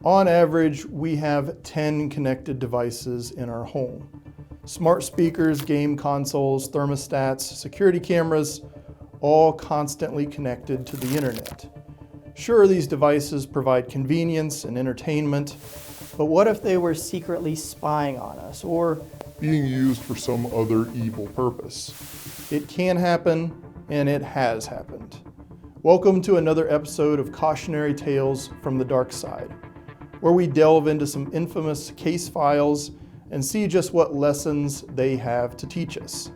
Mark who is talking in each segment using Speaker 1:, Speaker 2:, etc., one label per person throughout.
Speaker 1: On average, we have 10 connected devices in our home. Smart speakers, game consoles, thermostats, security cameras, all constantly connected to the internet. Sure, these devices provide convenience and entertainment,
Speaker 2: but what if they were secretly spying on us or
Speaker 3: being used for some other evil purpose?
Speaker 1: It can happen, and it has happened. Welcome to another episode of Cautionary Tales from the Dark Side, where we delve into some infamous case files and see just what lessons they have to teach us.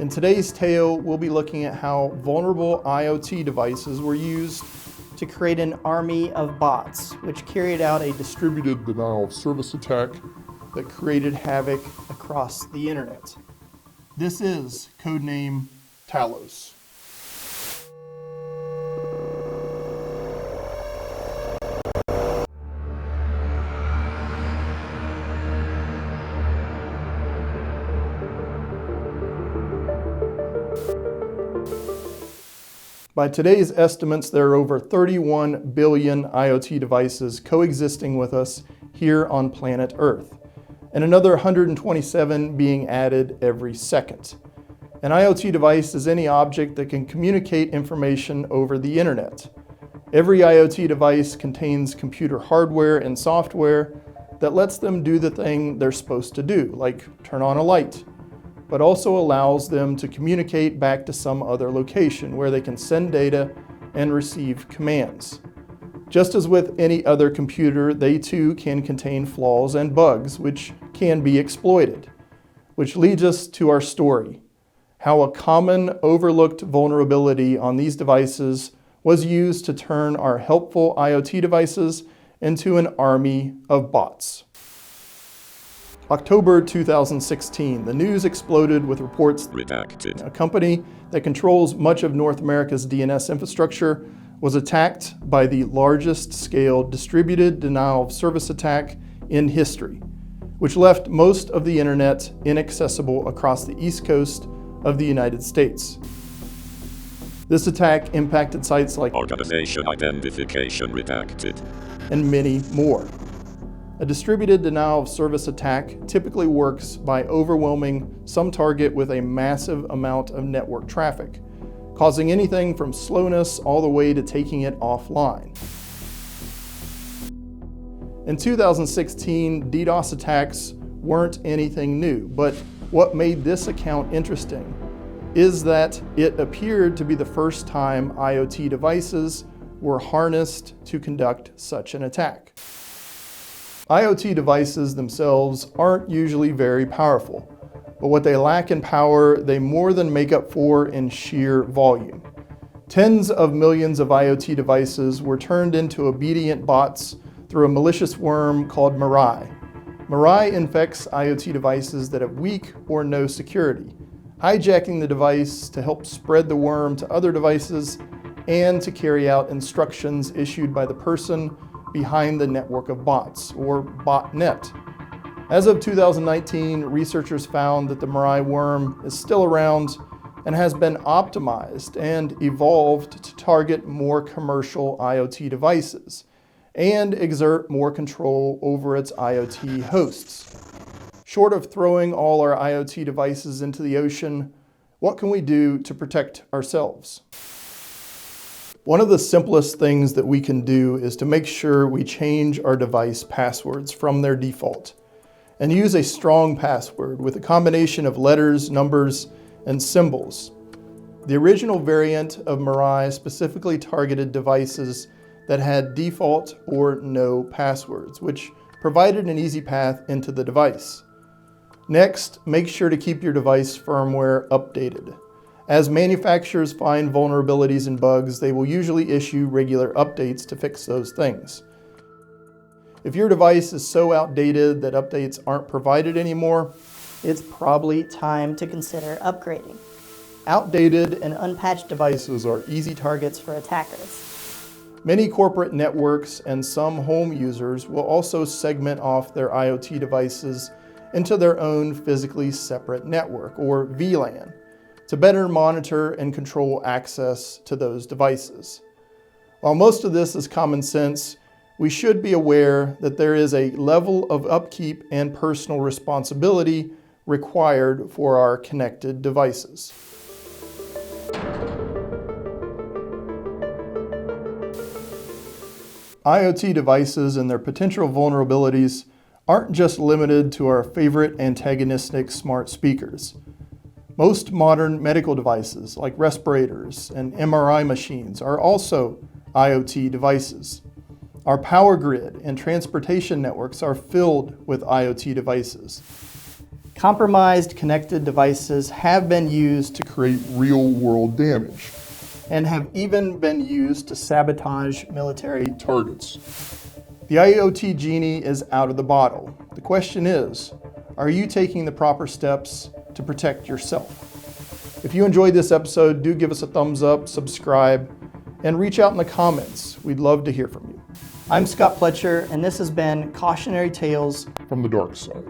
Speaker 1: In today's tale, we'll be looking at how vulnerable IoT devices were used
Speaker 2: to create an army of bots, which carried out a
Speaker 3: distributed denial of service attack
Speaker 1: that created havoc across the internet. This is codename Talos. By today's estimates, there are over 31 billion IoT devices coexisting with us here on planet Earth, and another 127 being added every second. An IoT device is any object that can communicate information over the internet. Every IoT device contains computer hardware and software that lets them do the thing they're supposed to do, like turn on a light, but also allows them to communicate back to some other location where they can send data and receive commands. Just as with any other computer, they too can contain flaws and bugs which can be exploited. Which leads us to our story, how a common overlooked vulnerability on these devices was used to turn our helpful IoT devices into an army of bots. October 2016, the news exploded with reports
Speaker 4: Redacted.
Speaker 1: A company that controls much of North America's DNS infrastructure was attacked by the largest scale distributed denial of service attack in history, which left most of the internet inaccessible across the East Coast of the United States. This attack impacted sites like
Speaker 4: Organization Identification Redacted
Speaker 1: and many more. A distributed denial of service attack typically works by overwhelming some target with a massive amount of network traffic, causing anything from slowness all the way to taking it offline. In 2016, DDoS attacks weren't anything new, but what made this account interesting is that it appeared to be the first time IoT devices were harnessed to conduct such an attack. IoT devices themselves aren't usually very powerful, but what they lack in power, they more than make up for in sheer volume. Tens of millions of IoT devices were turned into obedient bots through a malicious worm called Mirai. Mirai infects IoT devices that have weak or no security, hijacking the device to help spread the worm to other devices and to carry out instructions issued by the person behind the network of bots, or botnet. As of 2019, researchers found that the Mirai worm is still around and has been optimized and evolved to target more commercial IoT devices and exert more control over its IoT hosts. Short of throwing all our IoT devices into the ocean, what can we do to protect ourselves? One of the simplest things that we can do is to make sure we change our device passwords from their default and use a strong password with a combination of letters, numbers, and symbols. The original variant of Mirai specifically targeted devices that had default or no passwords, which provided an easy path into the device. Next, make sure to keep your device firmware updated. As manufacturers find vulnerabilities and bugs, they will usually issue regular updates to fix those things. If your device is so outdated that updates aren't provided anymore,
Speaker 2: it's probably time to consider upgrading.
Speaker 1: Outdated
Speaker 2: and unpatched devices
Speaker 1: devices are easy targets
Speaker 2: for attackers.
Speaker 1: Many corporate networks and some home users will also segment off their IoT devices into their own physically separate network, or VLAN, to better monitor and control access to those devices. While most of this is common sense, we should be aware that there is a level of upkeep and personal responsibility required for our connected devices. IoT devices and their potential vulnerabilities aren't just limited to our favorite antagonistic smart speakers. Most modern medical devices, like respirators and MRI machines, are also IoT devices. Our power grid and transportation networks are filled with IoT devices. Compromised connected devices have been used to
Speaker 3: Create real-world damage.
Speaker 1: and have even been used to sabotage military.
Speaker 3: Targets.
Speaker 1: The IoT genie is out of the bottle. The question is, are you taking the proper steps to protect yourself? If you enjoyed this episode, do give us a thumbs up, subscribe, and reach out in the comments. We'd love to hear from you.
Speaker 2: I'm Scott Pletcher, and this has been Cautionary Tales
Speaker 3: From the dark side.